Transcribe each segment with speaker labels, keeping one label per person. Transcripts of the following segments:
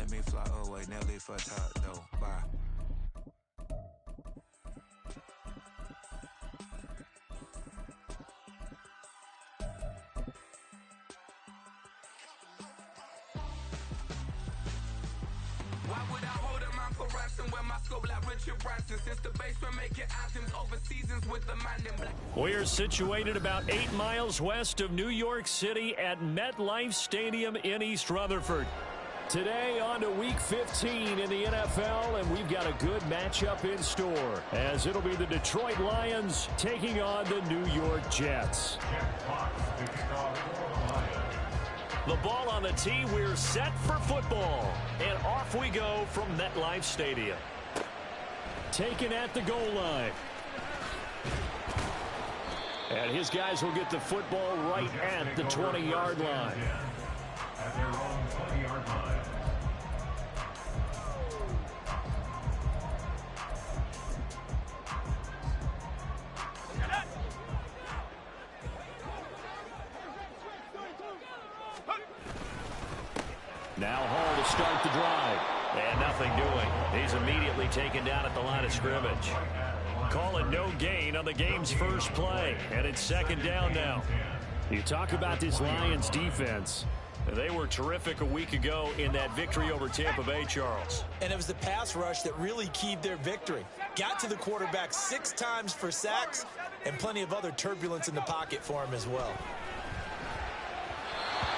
Speaker 1: let me fly away, Nelly for top though. Bye.
Speaker 2: Why would I hold a man for ransom when my scope like Richard Branson? Since the basement making anthems over seasons with the man in black.
Speaker 3: We're situated about 8 miles west of New York City at MetLife Stadium in East Rutherford. Today on to Week 15 in the NFL, and we've got a good matchup in store, as it'll be the Detroit Lions taking on the New York Jets. The ball on the tee, we're set for football, and off we go from MetLife Stadium. Taken at the goal line. And his guys will get the football right at the 20-yard line. At their own 20-yard line. Now Hall to start the drive. And nothing doing. He's immediately taken down at the line of scrimmage. Call it no gain on the game's first play. And it's second down now. You talk about this Lions defense. They were terrific a week ago in that victory over Tampa Bay, Charles.
Speaker 4: And it was the pass rush that really keyed their victory. Got to the quarterback 6 times for sacks and plenty of other turbulence in the pocket for him as well.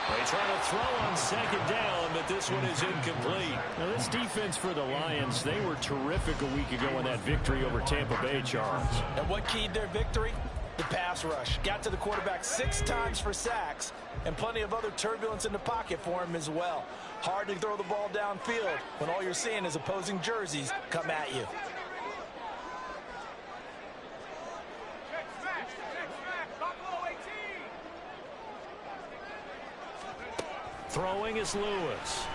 Speaker 3: They try to throw on second down, but this one is incomplete. Now, this defense for the Lions, they were terrific a week ago in that victory over Tampa Bay, Charles.
Speaker 4: And what keyed their victory? The pass rush. Got to the quarterback 6 times for sacks and plenty of other turbulence in the pocket for him as well. Hard to throw the ball downfield when all you're seeing is opposing jerseys come at you.
Speaker 3: Throwing is Lewis.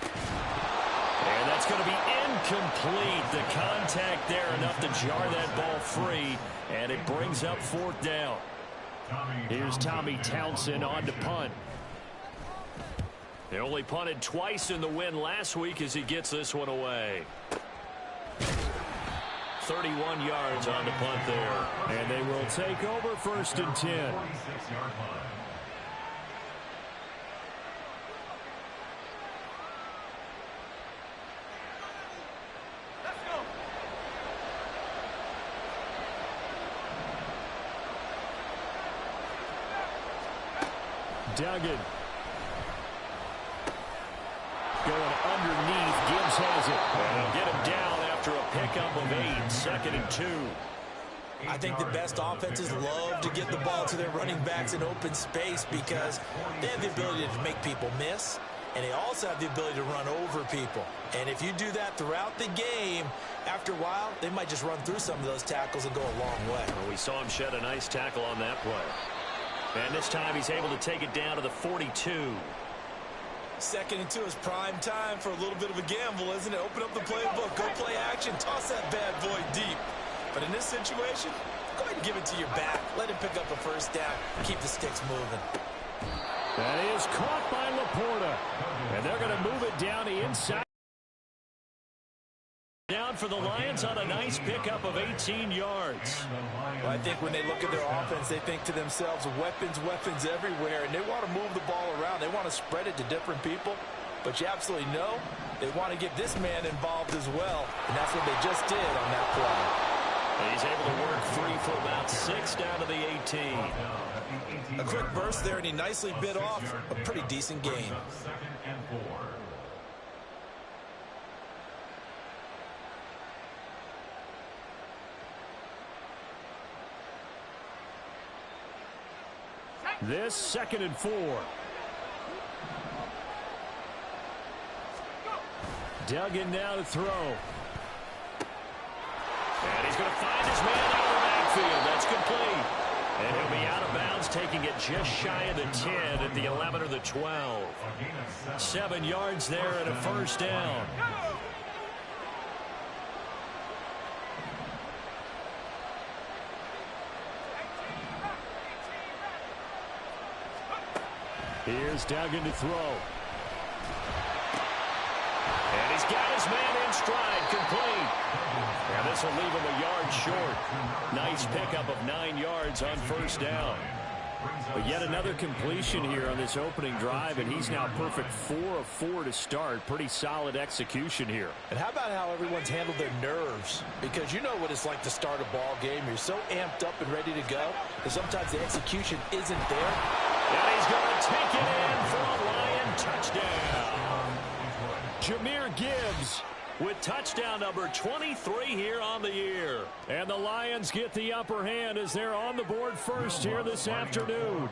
Speaker 3: And that's going to be incomplete. The contact there enough to jar that ball free, and it brings up 4th down. Here's Tommy Townsend on to punt. They only punted twice in the win last week as he gets this one away. 31 yards on the punt there. And they will take over 1st and 10. Duggan. Going underneath. Gibbs has it. And he'll get him down after a pickup of 8. 2nd and 2.
Speaker 4: I think the best offenses love to get the ball to their running backs in open space because they have the ability to make people miss, and they also have the ability to run over people. And if you do that throughout the game, after a while, they might just run through some of those tackles and go a long way.
Speaker 3: Well, we saw him shed a nice tackle on that play. And this time he's able to take it down to the 42.
Speaker 4: 2nd and 2 is prime time for a little bit of a gamble, isn't it? Open up the playbook, go play action, toss that bad boy deep. But in this situation, go ahead and give it to your back. Let him pick up a 1st down. Keep the sticks moving.
Speaker 3: That is caught by Laporta. And they're going to move it down the inside. Down for the Lions on a nice pickup of 18 yards.
Speaker 4: Well, I think when they look at their offense, they think to themselves, weapons, weapons everywhere, and they want to move the ball around. They want to spread it to different people, but you absolutely know they want to get this man involved as well, and that's what they just did on that play.
Speaker 3: He's able to work free for about 6 down to the 18.
Speaker 4: A quick burst there, and he nicely bit off a pretty decent gain.
Speaker 3: This 2nd and 4. Duggan now to throw. And he's going to find his man out of the backfield. That's complete. And he'll be out of bounds, taking it just shy of the 10 at the 11 or the 12. 7 yards there and a 1st down. Here's Duggan to throw. And he's got his man in stride, complete. And this will leave him a yard short. Nice pickup of 9 yards on first down. But yet another completion here on this opening drive, and he's now perfect 4 of 4 to start. Pretty solid execution here.
Speaker 4: And how about how everyone's handled their nerves? Because you know what it's like to start a ball game. You're so amped up and ready to go that sometimes the execution isn't there.
Speaker 3: And he's going to take it in for a Lion touchdown. Jahmyr Gibbs with touchdown number 23 here on the year. And the Lions get the upper hand as they're on the board first here this afternoon.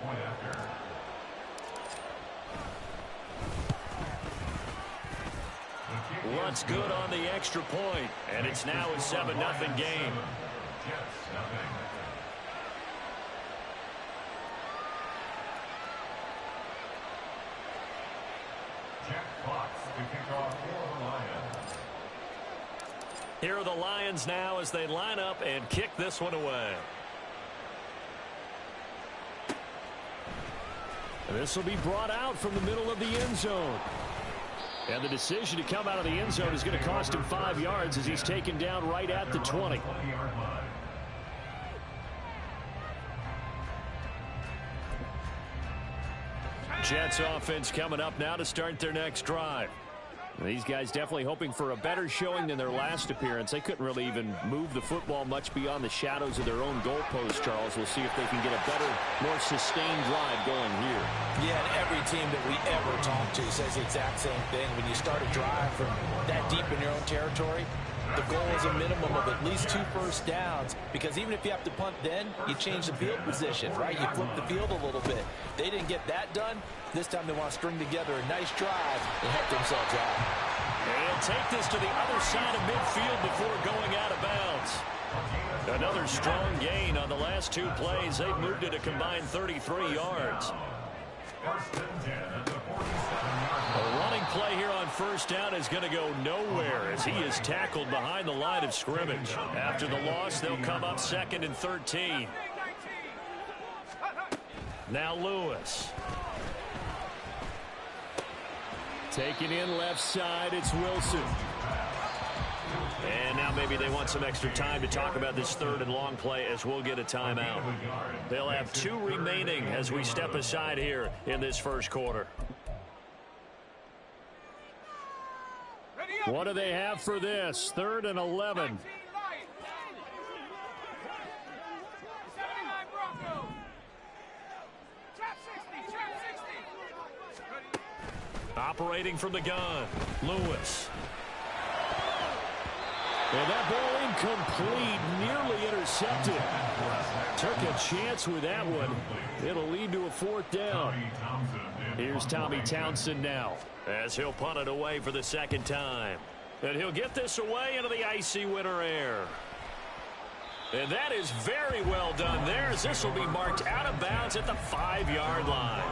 Speaker 3: Luntz good on the extra point, and it's now a 7-0 game. Here are the Lions now as they line up and kick this one away. This will be brought out from the middle of the end zone. And the decision to come out of the end zone is going to cost him 5 yards as he's taken down right at the 20. Jets offense coming up now to start their next drive. These guys definitely hoping for a better showing than their last appearance. They couldn't really even move the football much beyond the shadows of their own goalpost, Charles. We'll see if they can get a better, more sustained drive going here.
Speaker 4: Yeah, and every team that we ever talk to says the exact same thing. When you start a drive from that deep in your own territory, the goal is a minimum of at least 2 first downs, because even if you have to punt then, you change the field position, right? You flip the field a little bit. They didn't get that done. This time they want to string together a nice drive and help themselves out.
Speaker 3: And he'll take this to the other side of midfield before going out of bounds. Another strong gain on the last 2 plays. They've moved it a combined 33 yards. A running play here on first down is going to go nowhere as he is tackled behind the line of scrimmage. After the loss, they'll come up 2nd and 13. Now Lewis. Taking in left side, it's Wilson. And now maybe they want some extra time to talk about this 3rd and long play as we'll get a timeout. They'll have 2 remaining as we step aside here in this first quarter. What do they have for this? 3rd and 11. Operating from the gun, Lewis. And that ball incomplete, nearly intercepted. Took a chance with that one. It'll lead to a 4th down. Here's Tommy Townsend now as he'll punt it away for the 2nd time. And he'll get this away into the icy winter air. And that is very well done there as this will be marked out of bounds at the 5-yard line.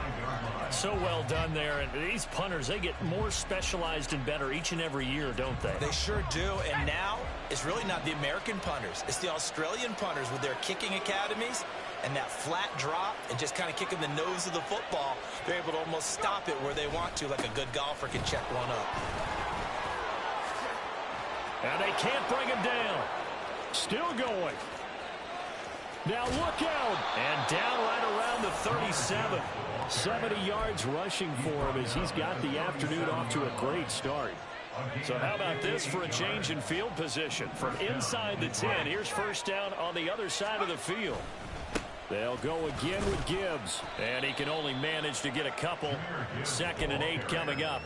Speaker 3: So well done there. And these punters, they get more specialized and better each and every year, don't they?
Speaker 4: They sure do. And now it's really not the American punters. It's the Australian punters with their kicking academies and that flat drop and just kind of kicking the nose of the football. They're able to almost stop it where they want to, like a good golfer can check one up.
Speaker 3: And they can't bring him down. Still going. Now look out. And down right around the 37. 70 yards rushing for him as he's got the afternoon off to a great start. So how about this for a change in field position? From inside the 10, here's first down on the other side of the field. They'll go again with Gibbs. And he can only manage to get a couple. 2nd and 8 coming up.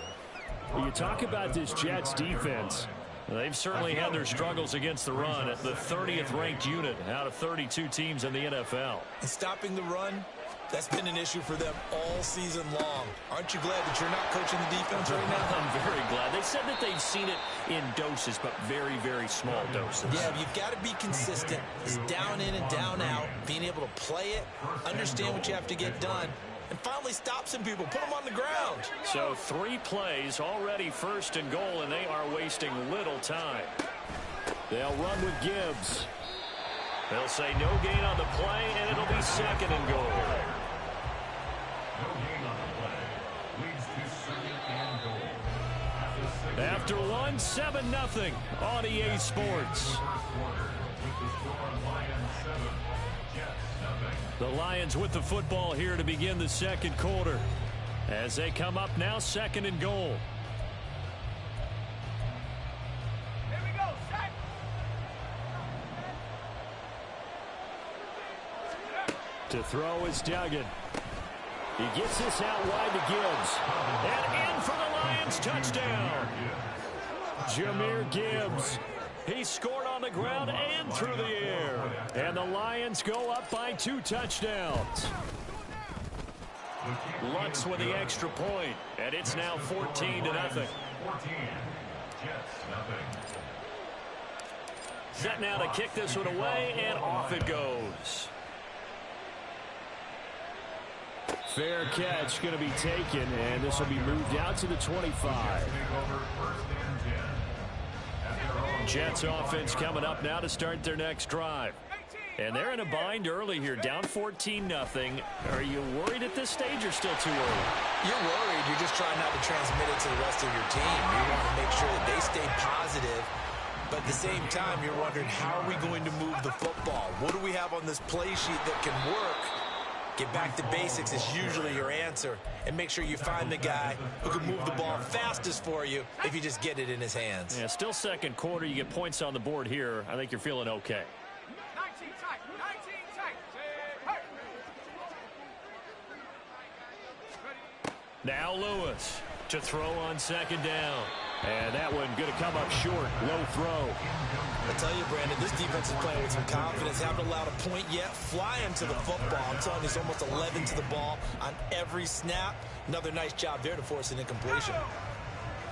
Speaker 3: You talk about this Jets defense. They've certainly had their struggles against the run at the 30th ranked unit out of 32 teams in the NFL.
Speaker 4: And stopping the run, that's been an issue for them all season long. Aren't you glad that you're not coaching the defense right now?
Speaker 3: I'm very glad. They said that they've seen it in doses, but very, very small doses.
Speaker 4: Yeah, you've got to be consistent. It's down in and down out, being able to play it, understand what you have to get done, and finally stop some people, put them on the ground.
Speaker 3: So 3 plays already 1st and goal, and they are wasting little time. They'll run with Gibbs. They'll say no gain on the play, and it'll be 2nd and goal. After one, 7-0 on EA Sports. The Lions with the football here to begin the second quarter as they come up now 2nd and goal.
Speaker 5: Here we go, set.
Speaker 3: To throw is Duggan. He gets this out wide to Gibbs. And in for the Lions touchdown. Jahmyr Gibbs. He scored on the ground and through the air. And the Lions go up by 2 touchdowns. Lutz with the extra point. And it's now 14-0. Set now to kick this one away, and off it goes. Fair catch going to be taken, and this will be moved out to the 25. Jets offense coming up now to start their next drive. And they're in a bind early here, down 14-0. Are you worried at this stage or still too early?
Speaker 4: You're worried. You're just trying not to transmit it to the rest of your team. You want to make sure that they stay positive. But at the same time, you're wondering, how are we going to move the football? What do we have on this play sheet that can work? Get back to basics is usually your answer. And make sure you find the guy who can move the ball fastest for you if you just get it in his hands.
Speaker 3: Yeah, still second quarter. You get points on the board here. I think you're feeling okay.
Speaker 5: 19 tight, 19 tight. Hey.
Speaker 3: Now Lewis to throw on 2nd down. And that one going to come up short. Low throw.
Speaker 4: I tell you, Brandon, this defense is playing with some confidence. Haven't allowed a point yet. Flying to the football. I'm telling you, it's almost 11 to the ball on every snap. Another nice job there to force an incompletion.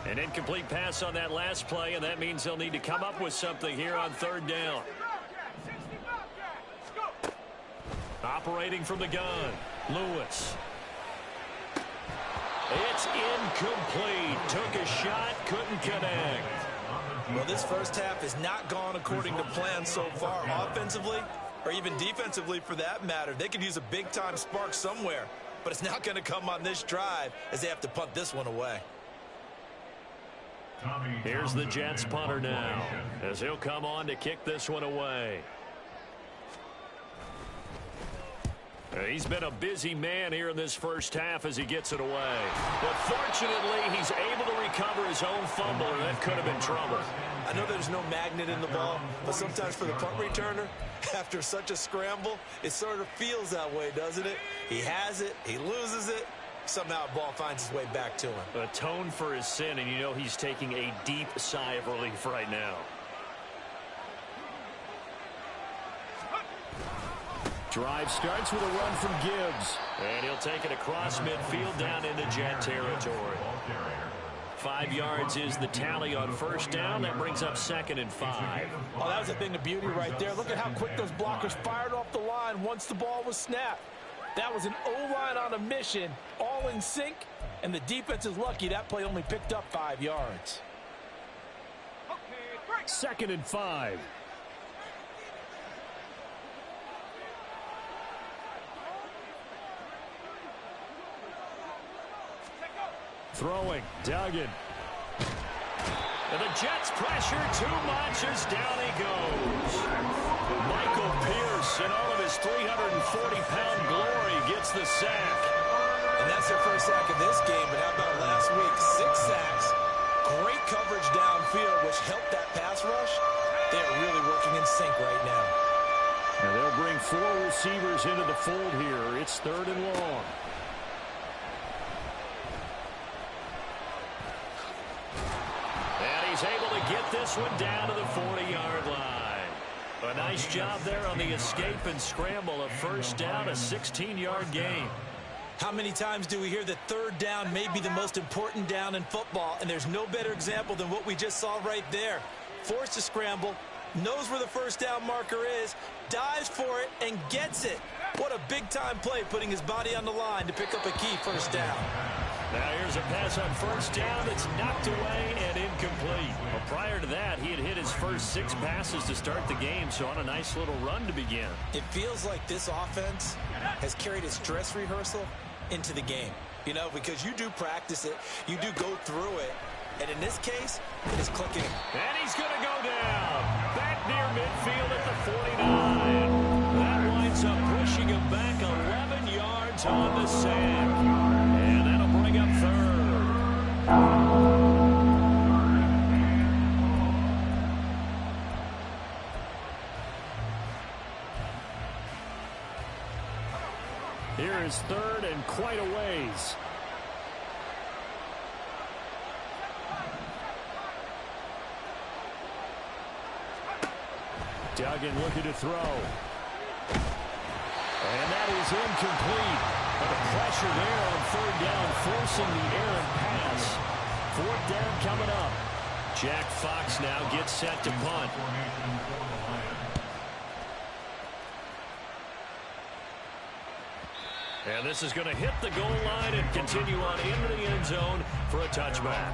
Speaker 3: An incomplete pass on that last play, and that means they'll need to come up with something here on 3rd down. Operating from the gun, Lewis. It's incomplete. Took a shot, couldn't connect.
Speaker 4: Well, this first half has not gone according to plan so far, offensively or even defensively for that matter. They could use a big-time spark somewhere, but it's not going to come on this drive as they have to punt this one away.
Speaker 3: Here's the Jets punter now as he'll come on to kick this one away. He's been a busy man here in this first half as he gets it away. But fortunately, he's able to recover his own fumble, or that could have been trouble.
Speaker 4: I know there's no magnet in the ball, but sometimes for the punt returner, after such a scramble, it sort of feels that way, doesn't it? He has it, he loses it, somehow the ball finds its way back to him.
Speaker 3: Atone for his sin, and you know he's taking a deep sigh of relief right now. Drive starts with a run from Gibbs. And he'll take it across midfield down into Jet territory. 5 yards is the tally on 1st down. That brings up 2nd and 5.
Speaker 6: Oh, that was a thing of beauty right there. Look at how quick those blockers fired off the line once the ball was snapped. That was an O-line on a mission, all in sync, and the defense is lucky that play only picked up 5 yards.
Speaker 3: 2nd and 5. Throwing, Duggan. And the Jets pressure too much as down he goes. Michael Pierce, in all of his 340-pound glory, gets the sack.
Speaker 4: And that's their first sack of this game, but how about last week? 6 sacks, great coverage downfield, which helped that pass rush. They are really working in sync right now.
Speaker 3: And they'll bring 4 receivers into the fold here. It's 3rd and long. He's able to get this one down to the 40-yard line. A nice job there on the escape and scramble. A 1st down, a 16-yard gain.
Speaker 4: How many times do we hear that 3rd down may be the most important down in football, and there's no better example than what we just saw right there. Forced to scramble, knows where the 1st down marker is, dives for it, and gets it. What a big-time play, putting his body on the line to pick up a key 1st down.
Speaker 3: Now here's a pass on 1st down that's knocked away and incomplete. Well, prior to that, he had hit his first 6 passes to start the game, so on a nice little run to begin.
Speaker 4: It feels like this offense has carried its dress rehearsal into the game. You know, because you do practice it, you do go through it, and in this case, it is clicking.
Speaker 3: And he's going to go down. Back near midfield at the 49. That winds up pushing him back 11 yards on the sack. And that'll bring up third. Here is third and quite a ways. Duggan looking to throw. And that is incomplete. But the pressure there on third down, forcing the errant pass. Fourth down coming up. Jack Fox now gets set to punt. And this is going to hit the goal line and continue on into the end zone for a touchback.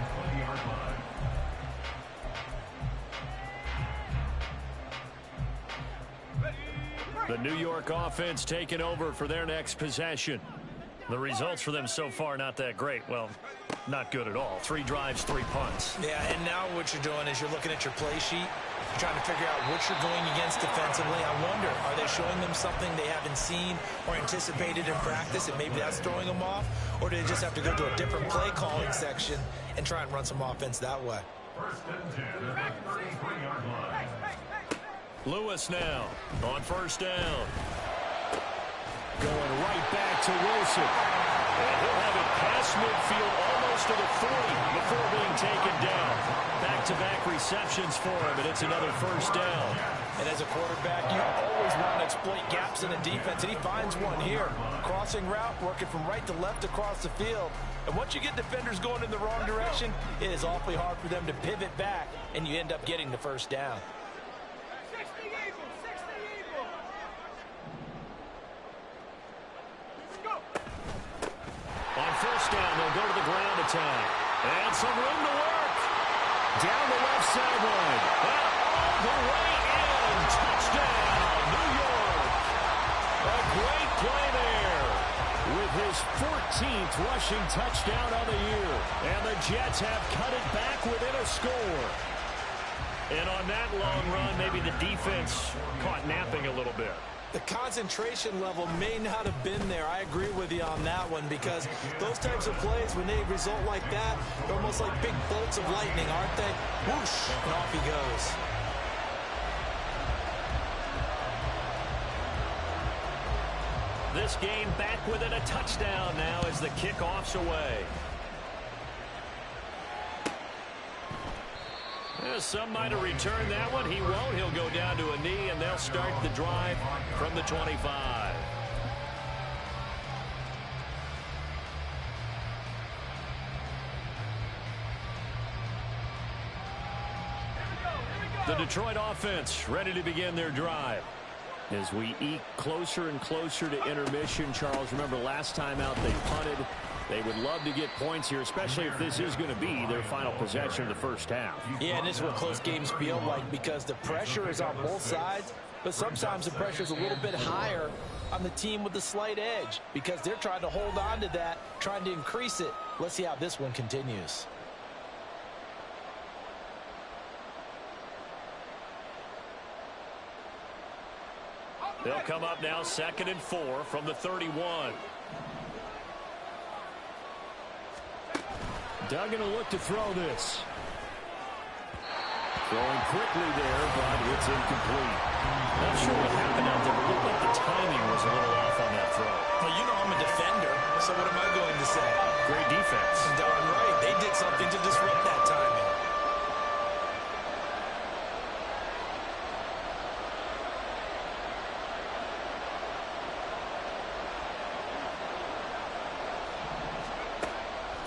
Speaker 3: The New York offense taking over for their next possession. The results for them so far not that great. Well, not good at all. 3 drives, 3 punts.
Speaker 4: Yeah, and now what you're doing is you're looking at your play sheet. You're trying to figure out what you're going against defensively. I wonder, are they showing them something they haven't seen or anticipated in practice, and maybe that's throwing them off? Or do they just have to go to a different play calling section and try and run some offense that way?
Speaker 3: Lewis now on first down. Going right back to Wilson. And he'll have it past midfield almost to the 40 before being taken down. Back-to-back receptions for him, and it's another first down.
Speaker 4: And as a quarterback, you always want to exploit gaps in the defense, and he finds one here. Crossing route, working from right to left across the field. And once you get defenders going in the wrong direction, it is awfully hard for them to pivot back, and you end up getting the first down.
Speaker 3: On first down, they'll go to the ground attack. And some room to work. Down the left sideline. And all the way in. Touchdown, New York. A great play there. With his 14th rushing touchdown of the year. And the Jets have cut it back within a score. And on that long run, maybe the defense caught napping a little bit.
Speaker 4: The concentration level may not have been there. I agree with you on that one, because those types of plays, when they result like that, they're almost like big bolts of lightning, aren't they? Whoosh, and off he goes.
Speaker 3: This game back within a touchdown now as the kickoff's away. Some might have returned that one. He won't. He'll go down to a knee, and they'll start the drive from the 25. The Detroit offense ready to begin their drive. As we eke closer and closer to intermission, Charles, remember last time out they punted. They would love to get points here, especially if this is going to be their final possession of the first half.
Speaker 4: Yeah, and this is what close games feel like, because the pressure is on both sides, but sometimes the pressure is a little bit higher on the team with the slight edge, because they're trying to hold on to that, trying to increase it. Let's see how this one continues.
Speaker 3: They'll come up now 2nd and 4 from the 31. Duggan will look to throw this. Throwing quickly there, but it's incomplete. Not sure what happened out there, but looked like the timing was a little off on that throw.
Speaker 4: Well, you know I'm a defender, so what am I going to say?
Speaker 3: Great defense.
Speaker 4: Darn right. They did something to disrupt that timing.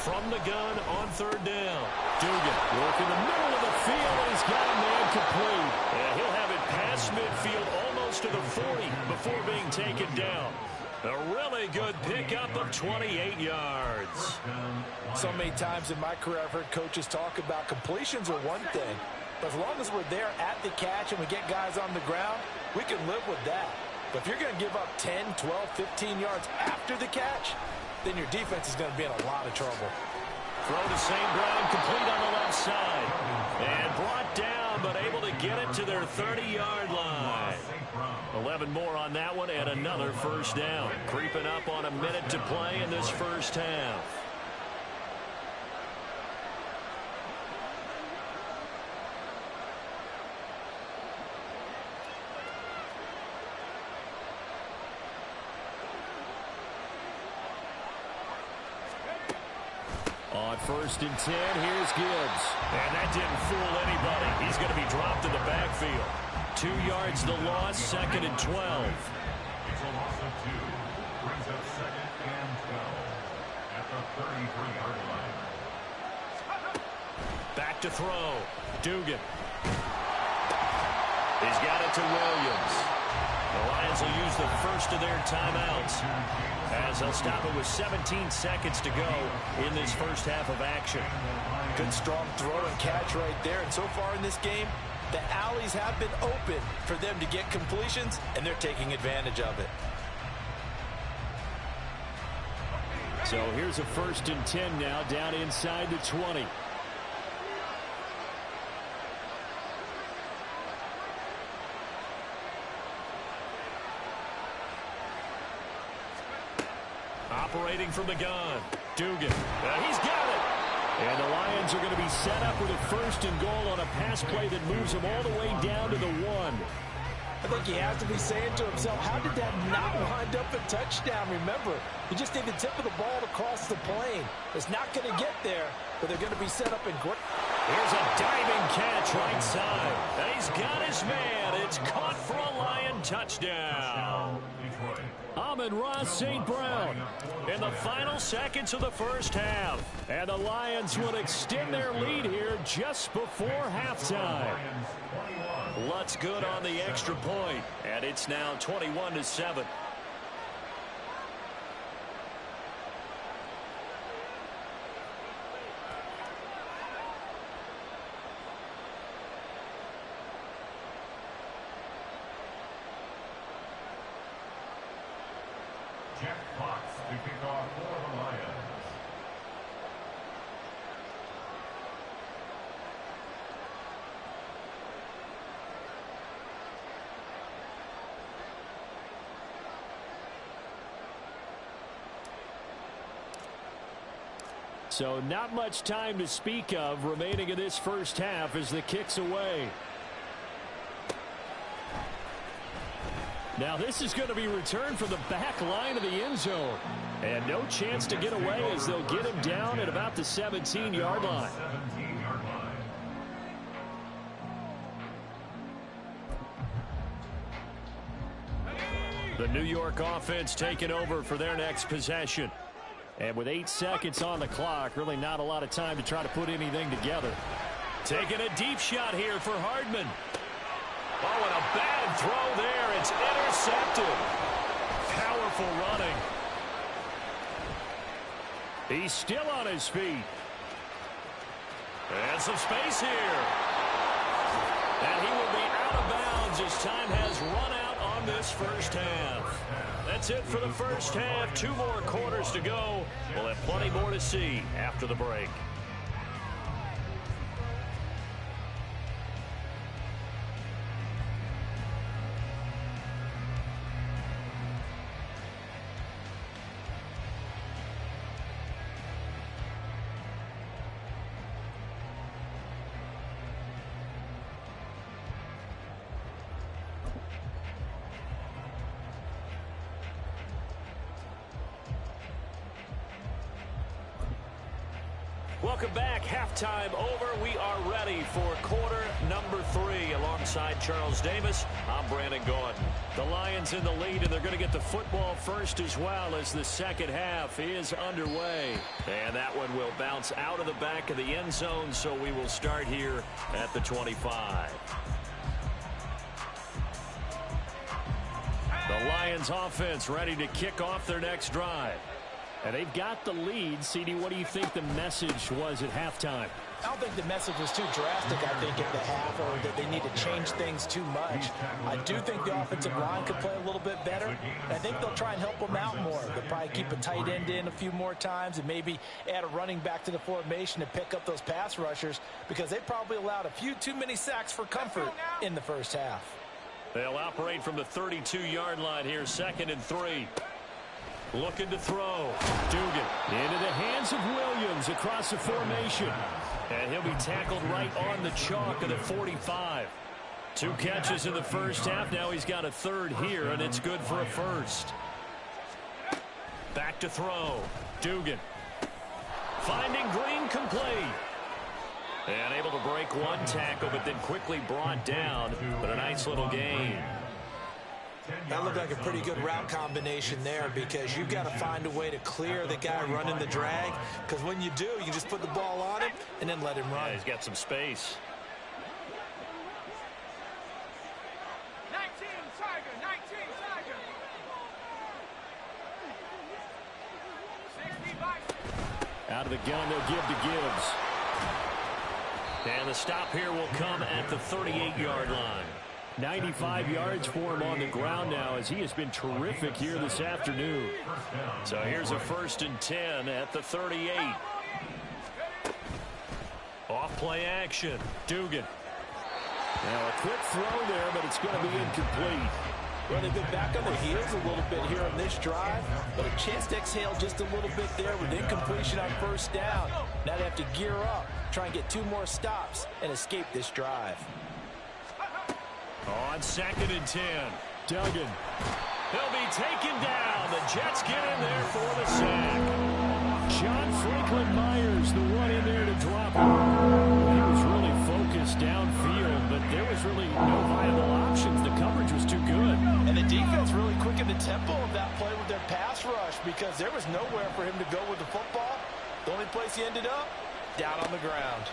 Speaker 3: From the gun on 3rd down. Dugan work in the middle of the field, and he's got a man complete. And he'll have it past midfield almost to the 40 before being taken down. A really good pickup of 28 yards.
Speaker 4: So many times in my career I've heard coaches talk about completions are one thing, but as long as we're there at the catch and we get guys on the ground, we can live with that. But if you're going to give up 10, 12, 15 yards after the catch, then your defense is going to be in a lot of trouble.
Speaker 3: Throw to St. Brown, complete on the left side. And brought down, but able to get it to their 30-yard line. 11 more on that one, and another first down. Creeping up on a minute to play in this first half. On 1st and 10, here's Gibbs. And that didn't fool anybody. He's going to be dropped in the backfield. 2 yards the loss, 2nd and 12.
Speaker 7: It's a loss of 2. Brings up 2nd and 12 at the 33-yard line.
Speaker 3: Back to throw. Dugan. He's got it to Williams. The Lions will use the first of their timeouts as they'll stop it with 17 seconds to go in this first half of action.
Speaker 4: Good strong throw and catch right there. And so far in this game, the alleys have been open for them to get completions, and they're taking advantage of it.
Speaker 3: So here's a 1st and 10 now, down inside the 20. Operating from the gun. Dugan. He's got it. And the Lions are going to be set up with a 1st and goal on a pass play that moves them all the way down to the 1.
Speaker 6: I think he has to be saying to himself, how did that not wind up a touchdown? Remember, you just need the tip of the ball to cross the plane. It's not going to get there, but they're going to be set up in great.
Speaker 3: Here's a diving catch right side. And he's got his man. It's caught for a Lion touchdown. Amon-Ra St. Brown in the final seconds of the first half. And the Lions would extend their lead here just before halftime. Lutz good on the extra point, and it's now 21-7.
Speaker 7: Jack Fox to kick off for the Lions.
Speaker 3: So not much time to speak of remaining in this first half as the kick's away. Now this is going to be returned from the back line of the end zone. And no chance to get away as they'll get him down at about the 17-yard line. The New York offense taking over for their next possession. And with 8 seconds on the clock, really not a lot of time to try to put anything together. Taking a deep shot here for Hardman. Oh, and a bad throw there. It's intercepted. Powerful running. He's still on his feet. And some space here. And he will be out of bounds as time has run out on this first half. That's it for the first half. 2 more quarters to go. We'll have plenty more to see after the break. Welcome back. Halftime over. We are ready for quarter number 3. Alongside Charles Davis, I'm Brandon Gordon. The Lions in the lead, and they're going to get the football first as well as the second half is underway. And that one will bounce out of the back of the end zone, so we will start here at the 25. The Lions offense ready to kick off their next drive. And they've got the lead. CD, what do you think the message was at halftime?
Speaker 6: I don't think the message was too drastic, I think, at the half, or that they need to change things too much. I do think the offensive line could play a little bit better. And I think they'll try and help them out more. They'll probably keep a tight end in a few more times and maybe add a running back to the formation to pick up those pass rushers, because they probably allowed a few too many sacks for comfort in the first half.
Speaker 3: They'll operate from the 32-yard line here, 2nd and 3. Looking to throw. Dugan into the hands of Williams across the formation. And he'll be tackled right on the chalk of the 45. 2 catches in the first half. Now he's got a 3rd here, and it's good for a 1st. Back to throw. Dugan. Finding Green complete. And able to break 1 tackle, but then quickly brought down. But a nice little gain.
Speaker 4: That looked like a pretty good route combination there, because you've got to find a way to clear the guy running the drag, because when you do, you just put the ball on him and then let him run.
Speaker 3: Yeah, he's got some space.
Speaker 5: 19 Tiger, 19 Tiger. 60 by.
Speaker 3: Out of the gun, they'll give to Gibbs. And the stop here will come at the 38-yard line. 95 yards for him on the ground now, as he has been terrific here this afternoon. So here's a 1st and 10 at the 38. Off play action. Dugan.
Speaker 6: Now a quick throw there, but it's going to be incomplete. Well, they've been back on their heels a little bit here on this drive, but a chance to exhale just a little bit there with incompletion on 1st down. Now they have to gear up, try and get 2 more stops, and escape this drive.
Speaker 3: On 2nd and 10. Duggan. He'll be taken down. The Jets get in there for the sack. John Franklin Myers, the one in there to drop him. He was really focused downfield, but there was really no viable options. The coverage was too good.
Speaker 6: And the defense really quickened the tempo of that play with their pass rush, because there was nowhere for him to go with the football. The only place he ended up, down on the ground.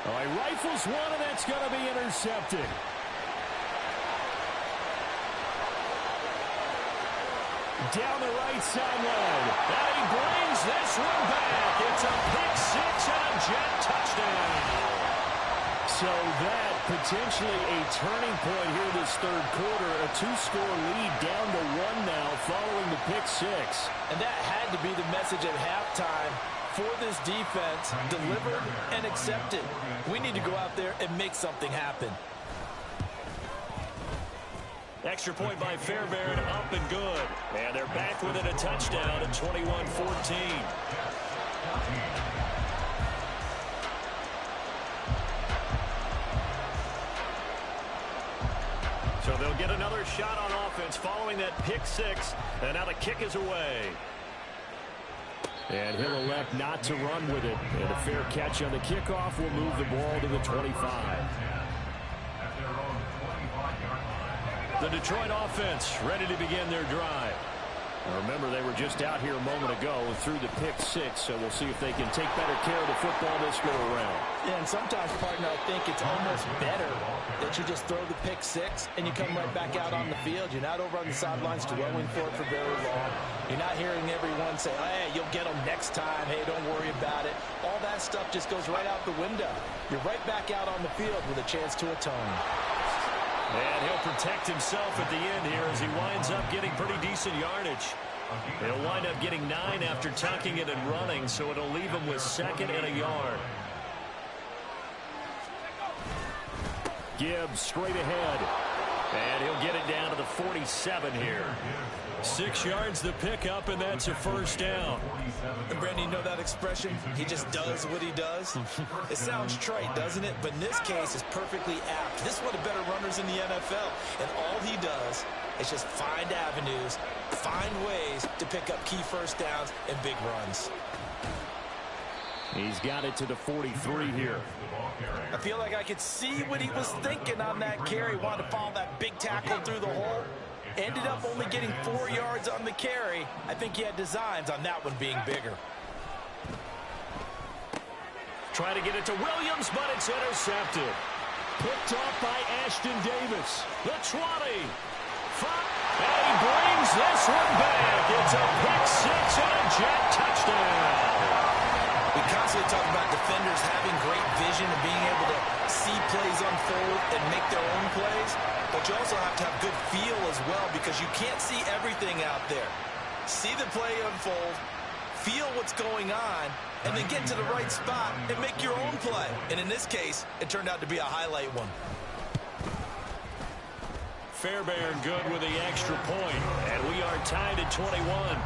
Speaker 3: Oh, he rifles one, and that's going to be intercepted. Down the right sideline. And he brings this one back. It's a pick 6 and a Jet touchdown. So that potentially a turning point here this 3rd quarter. A 2-score lead down to 1 now following the pick 6.
Speaker 6: And that had to be the message at halftime for this defense. Delivered and accepted. We need to go out there and make something happen.
Speaker 3: Extra point by Fairbairn, up and good. And they're back within a touchdown at 21-14. So they'll get another shot on offense following that pick 6. And now the kick is away. And he'll elect not to run with it. And a fair catch on the kickoff will move the ball to the 25. The Detroit offense ready to begin their drive. Now remember, they were just out here a moment ago through the pick 6, so we'll see if they can take better care of the football this go around.
Speaker 6: Yeah, and sometimes, partner, I think it's almost better that you just throw the pick 6 and you come right back out on the field. You're not over on the sidelines dwelling for it for very long. You're not hearing everyone say, hey, you'll get them next time. Hey, don't worry about it. All that stuff just goes right out the window. You're right back out on the field with a chance to atone.
Speaker 3: And he'll protect himself at the end here as he winds up getting pretty decent yardage. He'll wind up getting 9 after tucking it and running, so it'll leave him with 2nd and a yard. Gibbs straight ahead. And he'll get it down to the 47 here. 6 yards the pickup, and that's a 1st down.
Speaker 4: And Brandon, you know that expression? He just does what he does. It sounds trite, doesn't it? But in this case, it's perfectly apt. This is one of the better runners in the NFL. And all he does is just find avenues, find ways to pick up key 1st downs and big runs.
Speaker 3: He's got it to the 43 here.
Speaker 6: I feel like I could see what he was thinking on that carry. Wanted to follow that big tackle through the hole. Ended up only getting 4 yards on the carry. I think he had designs on that one being bigger.
Speaker 3: Try to get it to Williams, but it's intercepted. Picked off by Ashton Davis. The 20. And he brings this one back. It's a pick 6 and a Jet touchdown.
Speaker 4: they talk about defenders having great vision and being able to see plays unfold and make their own plays, but you also have to have good feel as well because you can't see everything out there. See the play unfold, feel what's going on, and then get to the right spot and make your own play. And in this case, it turned out to be a highlight one.
Speaker 3: Fairbairn good with the extra point, and we are tied at 21.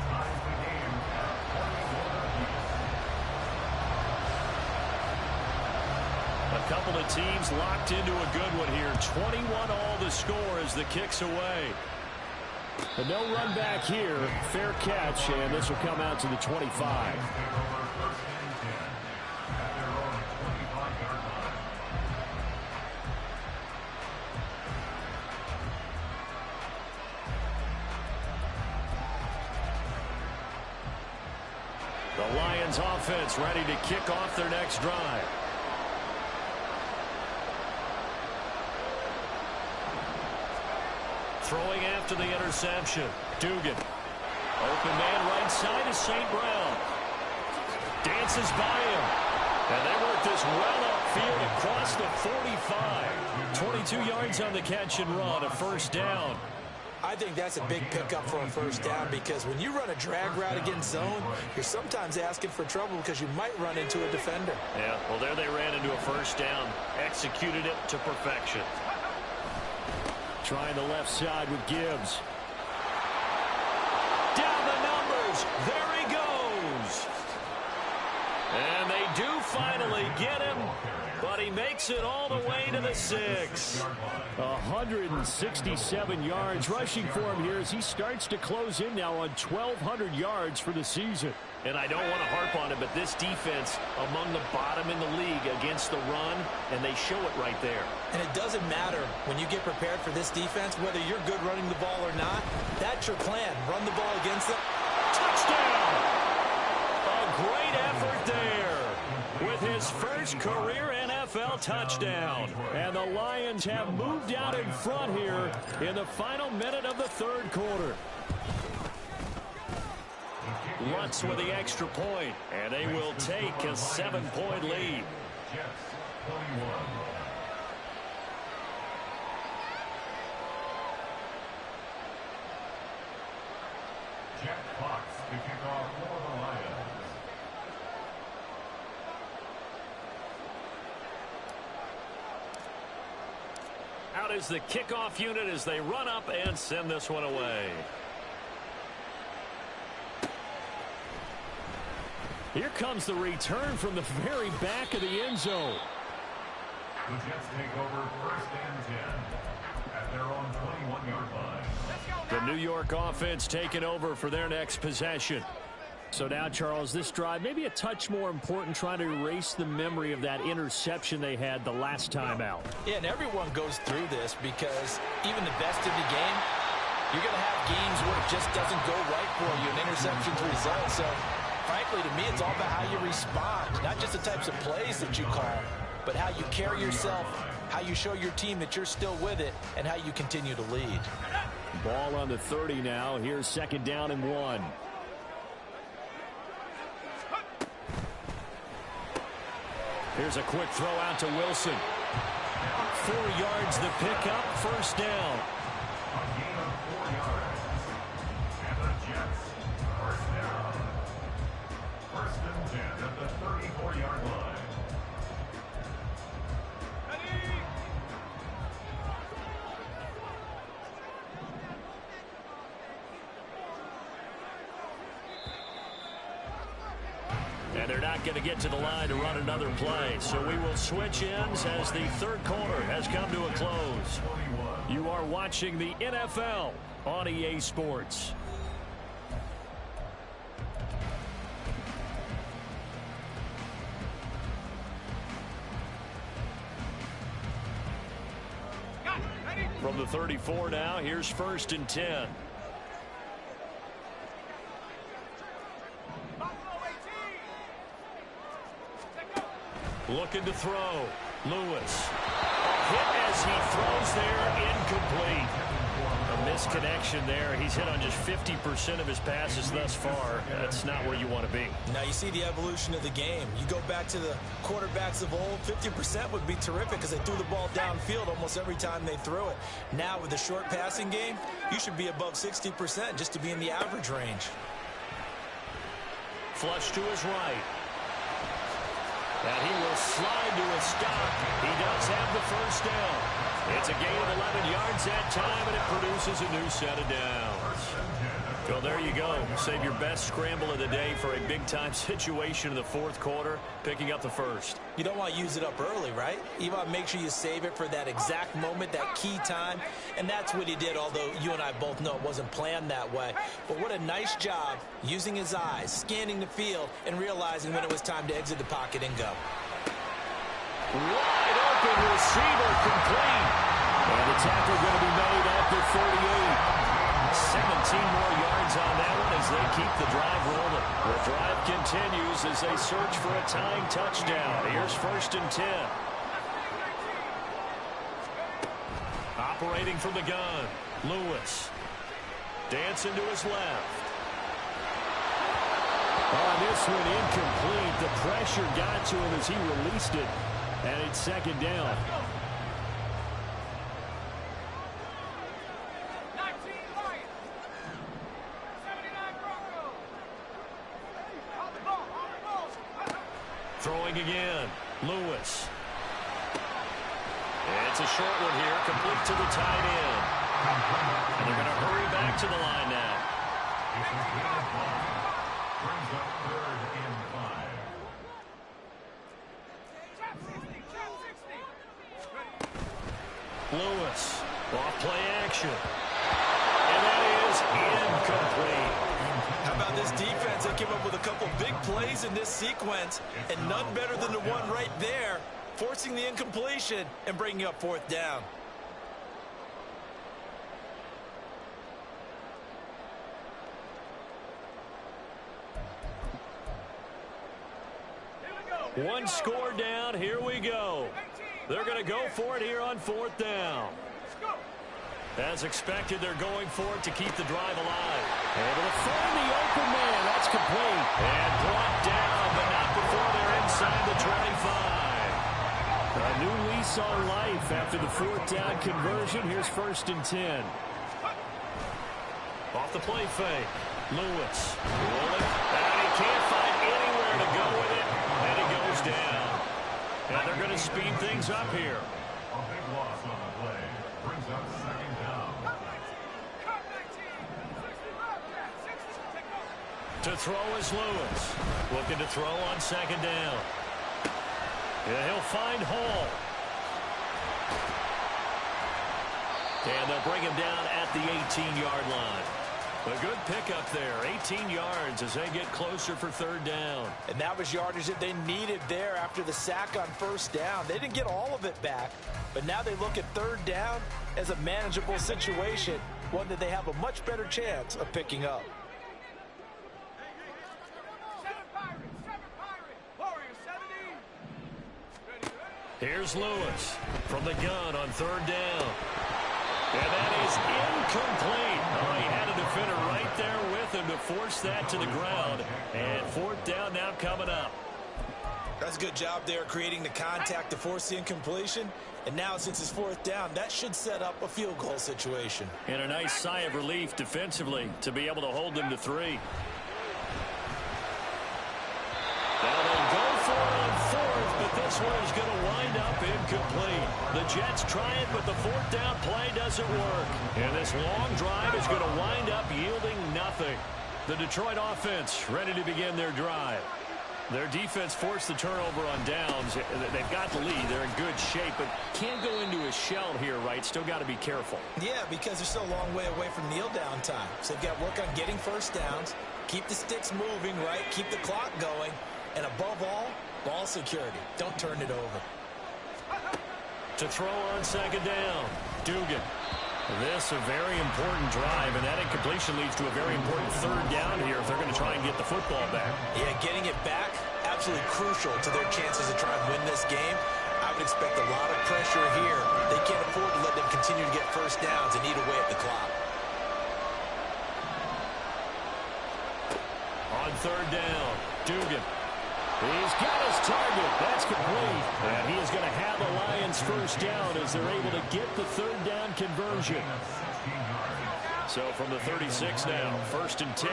Speaker 3: A couple of teams locked into a good one here. 21 all the score as the kick's away. But no run back here. Fair catch, and this will come out to the 25. The Lions offense ready to kick off their next drive. Throwing after the interception. Dugan. Open man right side is St. Brown. Dances by him. And they work this well upfield across the 45. 22 yards on the catch and run. A first down.
Speaker 4: I think that's a big pickup for a first down because when you run a drag route against zone, you're sometimes asking for trouble because you might run into a defender.
Speaker 3: Yeah, well, there they ran into a first down. Executed it to perfection. Trying the left side with Gibbs. Down the numbers. There he goes. And they do finally get him, but he makes it all the way to the 6. 167 yards rushing for him here as he starts to close in now on 1,200 yards for the season. And I don't want to harp on it, but this defense among the bottom in the league against the run, and they show it right there.
Speaker 4: And it doesn't matter when you get prepared for this defense, whether you're good running the ball or not. That's your plan. Run the ball against them.
Speaker 3: Touchdown! A great effort there with his first career NFL touchdown. And the Lions have moved out in front here in the final minute of the third quarter. Lutz with the extra point, and they will take a 7-point lead.
Speaker 7: Jack Fox to kick off for the Lions.
Speaker 3: Out is the kickoff unit as they run up and send this one away. Here comes the return from the very back of the end zone.
Speaker 7: The Jets take over first and 10 at their own 21-yard line.
Speaker 3: The New York offense taking over for their next possession. So now, Charles, this drive maybe a touch more important, trying to erase the memory of that interception they had the last time out.
Speaker 4: Yeah, and everyone goes through this because even the best of the game, you're going to have games where it just doesn't go right for you, and interceptions result. So frankly, to me, it's all about how you respond, not just the types of plays that you call, but how you carry yourself, how you show your team that you're still with it, and how you continue to lead.
Speaker 3: Ball on the 30 now. Here's second down and 1. Here's a quick throw out to Wilson. 4 yards the pickup, first down.
Speaker 7: A gain of 4 yards. And the Jets, first down. First and 10 at the 34-yard line.
Speaker 3: And they're not going to get to the line to run another play. So we will switch ends as the third quarter has come to a close. You are watching the NFL on EA Sports. From the 34 now, here's first and 10. Looking to throw. Lewis. A hit as he throws there, incomplete. A misconnection there. He's hit on just 50% of his passes thus far. That's not where you want to be.
Speaker 4: Now you see the evolution of the game. You go back to the quarterbacks of old, 50% would be terrific because they threw the ball downfield almost every time they threw it. Now with the short passing game, you should be above 60% just to be in the average range.
Speaker 3: Flush to his right. And he will slide to a stop. He does have the first down. It's a gain of 11 yards that time, and it produces a new set of downs. So there you go. Save your best scramble of the day for a big-time situation in the fourth quarter, picking up the first.
Speaker 4: You don't want to use it up early, right? You want to make sure you save it for that exact moment, that key time, and that's what he did, although you and I both know it wasn't planned that way. But what a nice job using his eyes, scanning the field, and realizing when it was time to exit the pocket and go.
Speaker 3: Wide open receiver complete. And the tackle going to be made at the 48. 17 more yards on that one as they keep the drive rolling. The drive continues as they search for a tying touchdown. Here's 1st and 10. Operating from the gun, Lewis. Dancing to his left. On this one, incomplete. The pressure got to him as he released it. And it's 2nd down.
Speaker 5: 19 Lions. 79 Broncos. On the ball.
Speaker 3: Throwing again, Lewis. It's a short one here, complete to the tight end. And they're going to hurry back to the line now.
Speaker 7: Brings up 3rd and 5.
Speaker 3: Lewis, off play action. And that is incomplete.
Speaker 4: How about this defense? They came up with a couple big plays in this sequence, and none better than the one right there, forcing the incompletion and bringing up 4th down.
Speaker 3: One score down, here we go. They're going to go for it here on 4th down. As expected, they're going for it to keep the drive alive. Able to find the open man. That's complete. And brought down, but not before they're inside the 25. A new lease on life after the 4th down conversion. Here's 1st and 10. Off the play fake. Lewis rolling. And he can't find anywhere to go with it. And he goes down. And they're going to speed things up here.
Speaker 7: A big loss on the play. Brings up 2nd down.
Speaker 3: To throw is Lewis. Looking to throw on 2nd down. And he'll find Hall. And they'll bring him down at the 18-yard line. A good pickup there, 18 yards as they get closer for 3rd down.
Speaker 4: And that was yardage that they needed there after the sack on 1st down. They didn't get all of it back, but now they look at 3rd down as a manageable situation, one that they have a much better chance of picking up.
Speaker 3: Here's Lewis from the gun on 3rd down. And that is incomplete. Oh, he had a defender right there with him to force that to the ground. And 4th down now coming up.
Speaker 4: That's a good job there creating the contact to force the incompletion. And now since it's 4th down, that should set up a field goal situation.
Speaker 3: And a nice sigh of relief defensively to be able to hold them to 3. Now they'll go for it on 4th, but this one is going to wind up incomplete. The Jets try it, but the 4th down play doesn't work. And this long drive is going to wind up yielding nothing. The Detroit offense ready to begin their drive. Their defense forced the turnover on downs. They've got the lead. They're in good shape, but can't go into a shell here, right? Still got to be careful.
Speaker 4: Yeah, because they're still a long way away from kneel down time. So they've got to work on getting 1st downs, keep the sticks moving, right? Keep the clock going. And above all, ball security. Don't turn it over.
Speaker 3: To throw on 2nd down, Dugan. This a very important drive, and that incompletion leads to a very important 3rd down here if they're going to try and get the football back.
Speaker 4: Yeah, getting it back, absolutely crucial to their chances to try and win this game. I would expect a lot of pressure here. They can't afford to let them continue to get 1st downs and eat away at the clock.
Speaker 3: third down. Dugan. He's got his target. That's complete. And he is going to have the Lions first down as they're able to get the third down conversion. So from the 36 now, 1st and 10.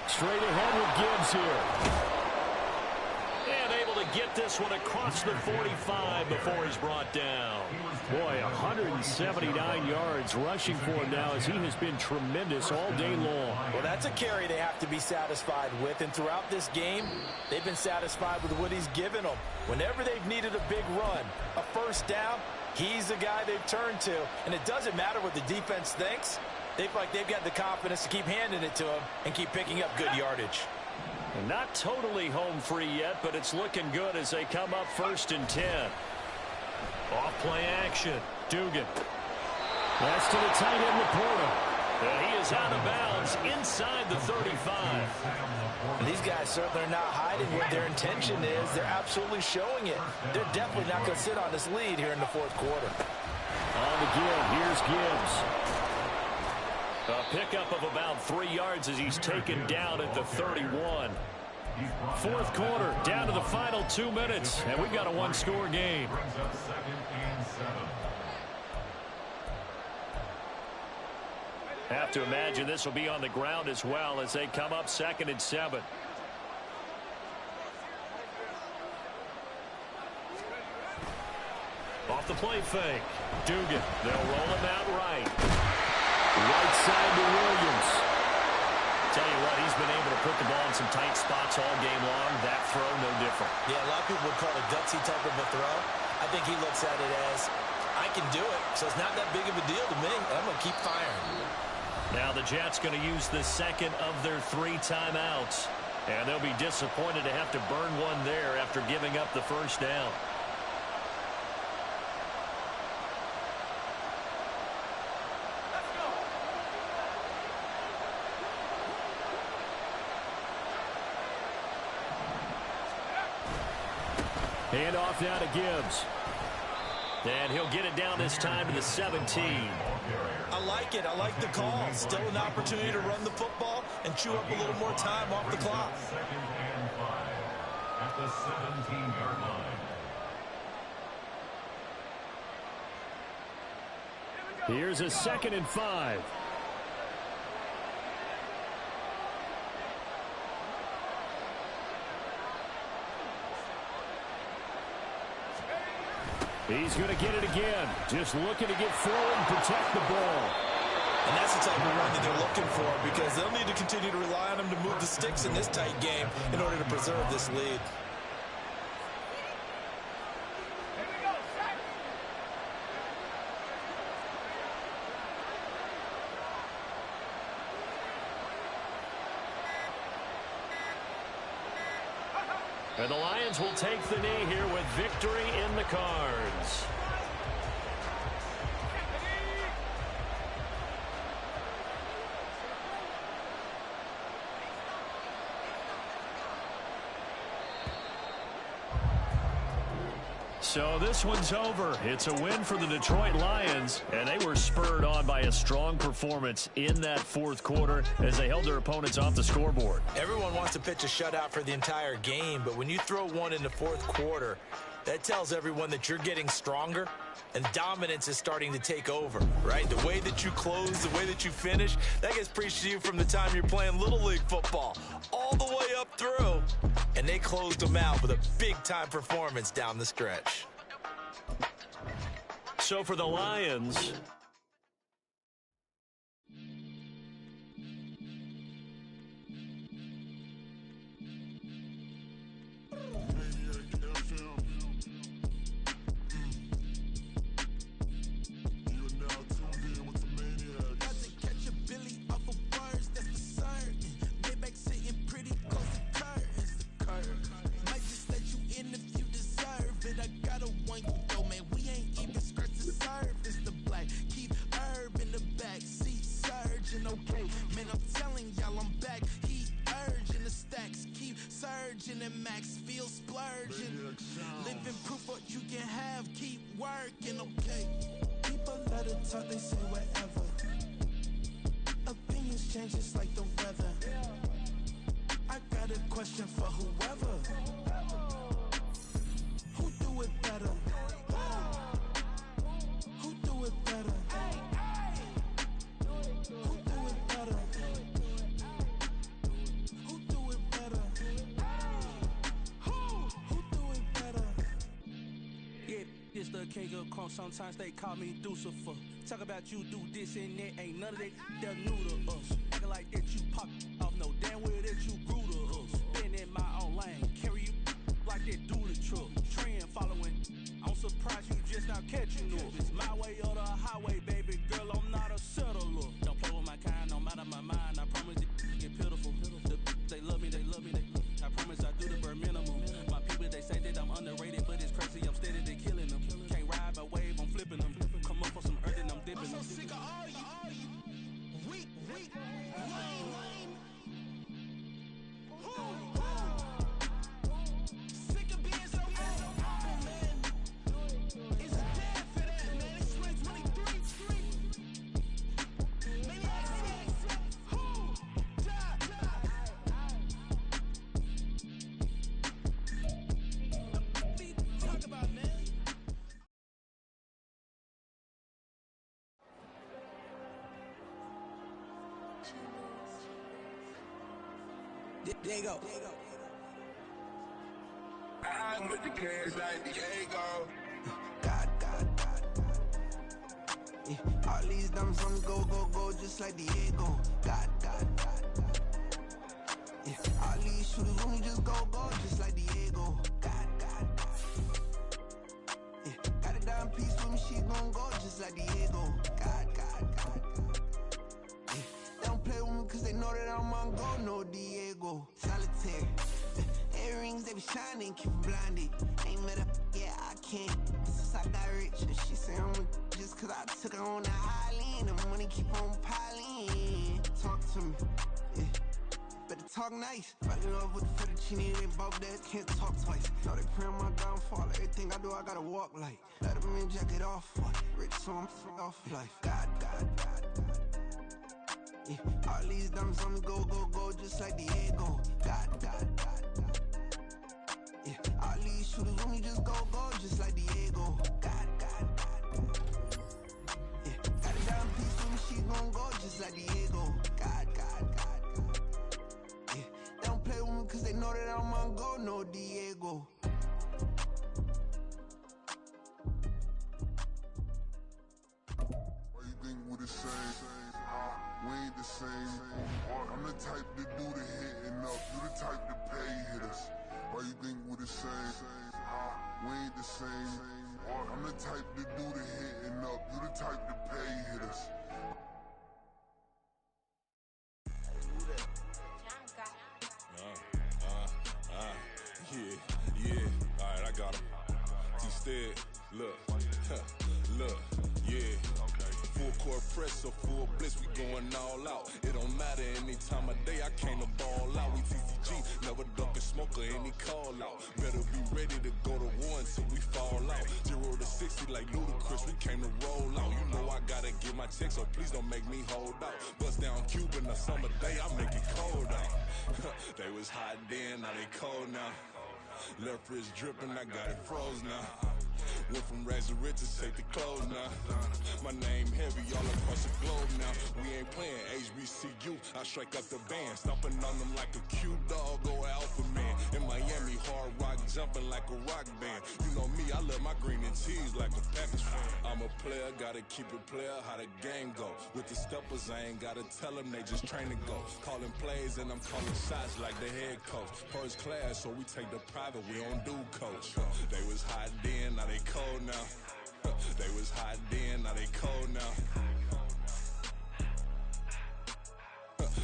Speaker 3: Straight ahead with Gibbs here. And able to get this one across the 45 before he's brought down. Boy, 179 yards rushing for him now as he has been tremendous all day long.
Speaker 4: Well, that's a carry they have to be satisfied with. And throughout this game, they've been satisfied with what he's given them. Whenever they've needed a big run, a first down, he's the guy they've turned to. And it doesn't matter what the defense thinks. They feel like they've got the confidence to keep handing it to him and keep picking up good yardage.
Speaker 3: Not totally home free yet, but it's looking good as they come up 1st and 10. Off play action. Dugan. That's to the tight end, Laporta. And he is out of bounds inside the 35.
Speaker 4: And these guys certainly are not hiding what their intention is. They're absolutely showing it. They're definitely not going to sit on this lead here in the 4th quarter.
Speaker 3: On the give, here's Gibbs. A pickup of about 3 yards as he's taken down at the 31. 4th quarter, down to the final 2 minutes, and we've got a one-score game. Have to imagine this will be on the ground as well as they come up 2nd and 7. Off the play fake. Dugan. They'll roll him out right. Right side to Williams. Tell you what, he's been able to put the ball in some tight spots all game long. That throw, no different.
Speaker 4: Yeah, a lot of people would call it a gutsy type of a throw. I think he looks at it as, I can do it, so it's not that big of a deal to me. I'm going to keep firing.
Speaker 3: Now the Jets going to use the second of their 3 timeouts. And they'll be disappointed to have to burn one there after giving up the first down. Hand off now to Gibbs. And he'll get it down this time to the 17.
Speaker 4: I like it. I like the call. Still an opportunity to run the football and chew up a little more time off the clock.
Speaker 7: 2nd and 5 at the 17-yard line.
Speaker 3: Here's a 2nd and 5. He's going to get it again. Just looking to get forward and protect the ball.
Speaker 4: And that's the type of run that they're looking for because they'll need to continue to rely on him to move the sticks in this tight game in order to preserve this lead.
Speaker 3: And the Lions will take the knee here with victory in the cards. So this one's over. It's a win for the Detroit Lions, and they were spurred on by a strong performance in that 4th quarter as they held their opponents off the scoreboard.
Speaker 4: Everyone wants to pitch a shutout for the entire game, but when you throw one in the 4th quarter, that tells everyone that you're getting stronger and dominance is starting to take over, right? The way that you close, the way that you finish, that gets preached to you from the time you're playing Little League football all the way up through. And they closed them out with a big-time performance down the stretch.
Speaker 3: So for the Lions,
Speaker 8: I got a one, you go, man. We ain't even scratched the surface. The black key virgin and Max feel splurging. Living proof what you can have, keep working, okay. People let it talk, they say whatever. Opinions change just like the weather. I got a question for whoever. Who do it better? Who do it better? Who do it better? Who do it better? Who do it better?
Speaker 9: Yeah, it's the king of crunk. Sometimes they call me Lucifer. Talk about you do this and that. Ain't none of that, they're new to us. Acting like that you pop off, no damn well that you grew to us. Been in my own lane, carry you like that do the truck. Trend following, I'm surprised you just not catching up. It's my way or the highway, baby girl, I'm not a settler. Don't play with my kind, no matter my mind. I promise it get pitiful. They love me, they love me, I promise I do the bare minimum. My people, they say that I'm underrated, but it's crazy, I'm steady, they killing them. Can't ride my wave, I'm flipping them. Come up for some earth and I'm dipping them.
Speaker 8: I'm so sick of all you weak, lame. Sick of being so humble, man. It's a dead for that, man. It's 2023. Maniacs, who? Talk about, man.
Speaker 2: There you go. I'm with the cash like Diego.
Speaker 10: God. Yeah, all these diamonds on the go, just like Diego. God. Yeah, all these shooters on me just go, just like Diego. God. Yeah, got a dime piece with me, she gon' go just like Diego. God. Yeah, they don't play with me cause they know that I'm on go, no Diego. Solitaire. Earrings, they be shining, keep them blinded. Ain't met up, yeah, I can't. Since I got rich, and she say I'm with just cause I took her on the island. The money keep on piling. Talk to me, yeah. Better talk nice. Fucking up with the fettuccine, they both dead, can't talk twice. Know they pray on my downfall, everything I do, I gotta walk like. Let them in, jacket off, rich, so I'm off life. God. Yeah, all these diamonds on me go, just like Diego. God. Yeah, all these shooters on me just go, just like Diego. God. Yeah, got a down piece with me, she gon' go just like Diego. God. Yeah, they don't play with me cause they know that I'm on go, no Diego.
Speaker 11: Why you think we the same? We ain't the same. I'm the type to do the hitting up. You the type to pay hitters. Why you think we the same? We ain't the same. I'm the type to do the hitting up. You the type to pay hitters.
Speaker 12: Yeah. Alright, I got him. T-Stead, look, yeah. Full court press, so full blitz, we going all out. It don't matter any time of day, I came to ball out. We TCG, never ducking smoker, any call out. Better be ready to go to war until we fall out. 0 to 60 like Ludacris, we came to roll out. You know I gotta get my check, so please don't make me hold out. Bust down Cuban a summer day, I make it cold out. They was hot then, now they cold now. Left wrist dripping, I got it froze now. Went from rags to riches, take the clothes now. My name heavy all across the globe now. We ain't playing HBCU, I strike up the band. Stomping on them like a cute dog, go alpha man. In Miami, hard rock jumping like a rock band. You know me, I love my green and cheese like a Packers fan. I'm a player, gotta keep it player, how the game go. With the steppers, I ain't gotta tell them, they just train to go. Calling plays and I'm calling shots like the head coach. First class, so we take the private, we don't do coach. They was hot then, now they cold now. They was hot then, now they cold now.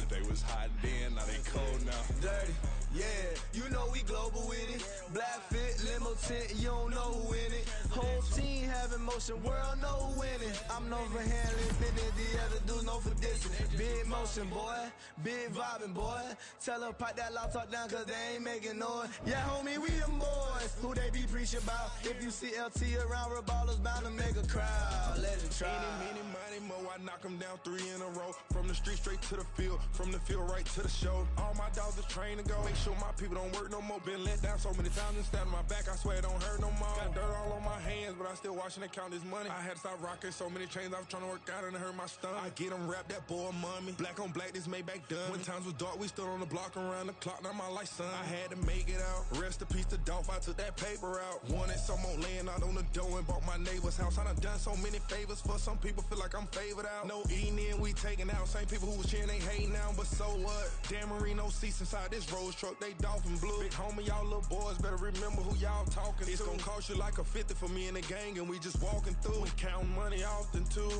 Speaker 12: They was was hot then, now they cold now.
Speaker 13: Dirty, yeah, you know we global with it. Black fit, limo tint, you don't know who in it. Whole team having motion, world know who winning. I'm known for handling business, the other dudes known for distance. Big motion, boy, big vibing, boy. Tell her pipe that loud talk down, cause they ain't making noise. Yeah, homie, we them boys, who they be preaching about. If you see LT around, Reballo's bound to make a crowd. Let it try.
Speaker 12: Eeny, money, mo, I knock them down 3 in a row. From the street straight to the field, from the field right to the show. All my dogs are trained to go. Make sure my people don't work no more. Been let down so many times and stabbed my back, I swear it don't hurt no more. Got dirt all on my hands, but I still watching and count this money. I had to stop rocking so many chains, I was trying to work out and it hurt my stomach. I get them rap, that boy mommy. Black on black, this Maybach done. When times was dark, we stood on the block around the clock, now my life son. I had to make it out. Rest in peace to Dolph, I took that paper out. Wanted some more laying out on the dough and bought my neighbor's house. I done so many favors for some people, feel like I'm favored out. No eating in, we taking out. Same people who was cheering, they hating now, but so what? Dan Marino seats inside this Rolls truck, they Dolphin blue. Big homie, y'all little boys better remember who y'all talking to. It's gonna cost you like a 50 for me and the gang, and we just walking through. We counting money often too.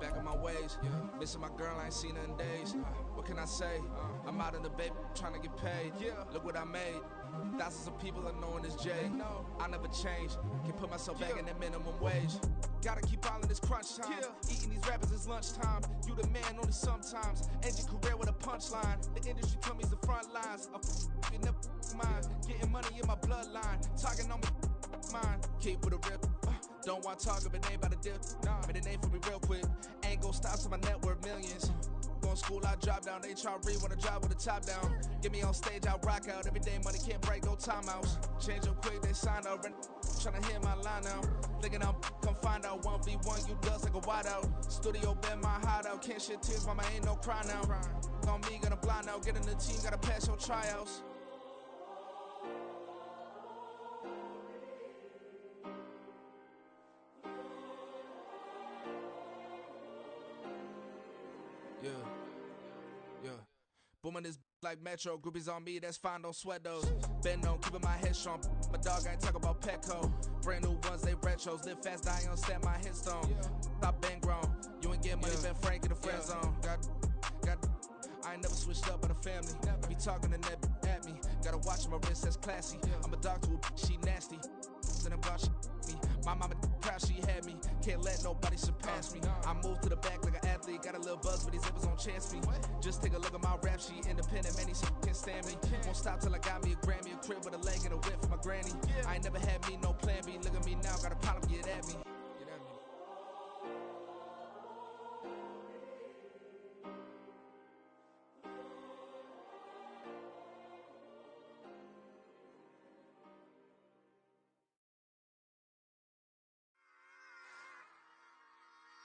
Speaker 9: Back on my ways, missing my girl, I ain't seen her in days. What can I say? I'm out in the baby, trying to get paid. Look what I made. Thousands of people are knowing this Jay. I never change, can put myself back in that minimum wage. Gotta keep all in this crunch time. Eating these rappers is lunchtime. You the man only sometimes. End your career with a punchline. The industry told me it's the front lines. You never mind. Getting money in my bloodline. Talking on me, mine. Keep with a real. Don't want to talk if it ain't about a deal. Made a name for me real quick. Ain't gon' stop till my net worth millions. Going school, I drop down. They try to read when I drive with the top down. Get me on stage, I rock out. Every day money can't break, no timeouts. Change up quick, they sign up. Tryna hear my line now. Thinking I'm come find out 1v1, you dust like a wideout. Studio been my hideout. Can't shed tears, mama ain't no cry now. On me, gonna blind out. Get in the team, gotta pass your tryouts. Yeah. Booming this like Metro. Groupies on me, that's fine, don't sweat those. Been on, keeping my head strong. My dog ain't talk about Petco. Brand new ones, they retros. Live fast, die on, stand my headstone. Stop been grown. You ain't get money, been frank in the friend zone. Got. I ain't never switched up on the family. I be talking to that at me. Gotta watch my wrist, that's classy. I'm a dog to a she nasty. Then I'm glad she me. My mama proud she had me. Can't let nobody surpass me. I moved to the back like an athlete. Got a little buzz, but these zippers don't chance me. Just take a look at my rap sheet. Independent, man, these can't stand me. Won't stop till I got me a Grammy, a crib with a leg and a whip for my granny. I ain't never had me no plan B. Look at me now, got a problem, get at me.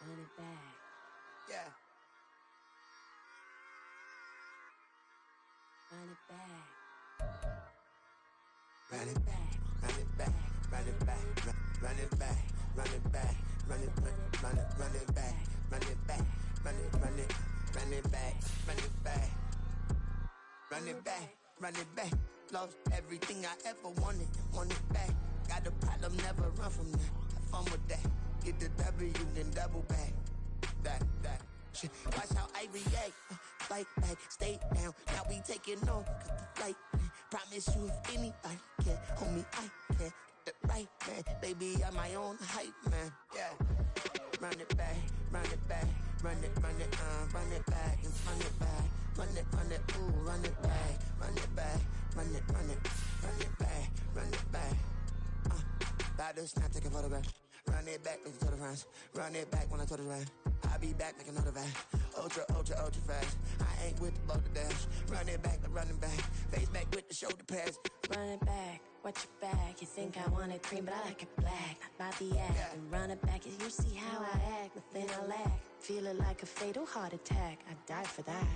Speaker 14: Run it back.
Speaker 10: Yeah.
Speaker 14: Run it back.
Speaker 10: Run it back. Run it back. Run it back. Run it back. Run it back. Run it back. Run it back. Run it back. Run it back. Run it back. Run it back. Run it back. Lost everything I ever wanted. Want it back. Got a problem, never run from that. Have fun with that. Get the W, then double back. That shit. Watch how I react. Fight back, stay down. Now we taking on, cause the flight. Promise you if anybody can, homie, I can. Get the right man, baby, I'm my own hype man. Yeah. Run it back, run it back. Run it back, and run it back. Run it, ooh, run it back. Run it back, run it back. Run it back. About to snap, take a photograph. Run it back, make it to the friends. Run it back when I told it right. I'll be back, make another van. Ultra fast. I ain't with the boat to dash. Run it back, I'm running back. Face back with the shoulder pads.
Speaker 14: Run it back, watch your back. You think I want it cream, but I like it black. Not by the act.
Speaker 10: Yeah.
Speaker 14: And run it back, you see how I act. Nothing I lack. Feeling like a fatal heart attack. I'd die for that.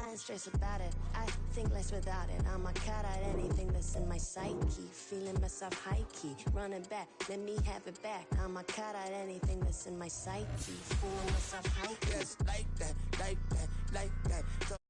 Speaker 14: I ain't stressed about it. I think less without it. I'ma cut out anything that's in my psyche. Feeling myself high key. Running back, let me have it back. I'ma cut out anything that's in my psyche. Feeling myself high key.
Speaker 10: Yes, like that, like that, like that.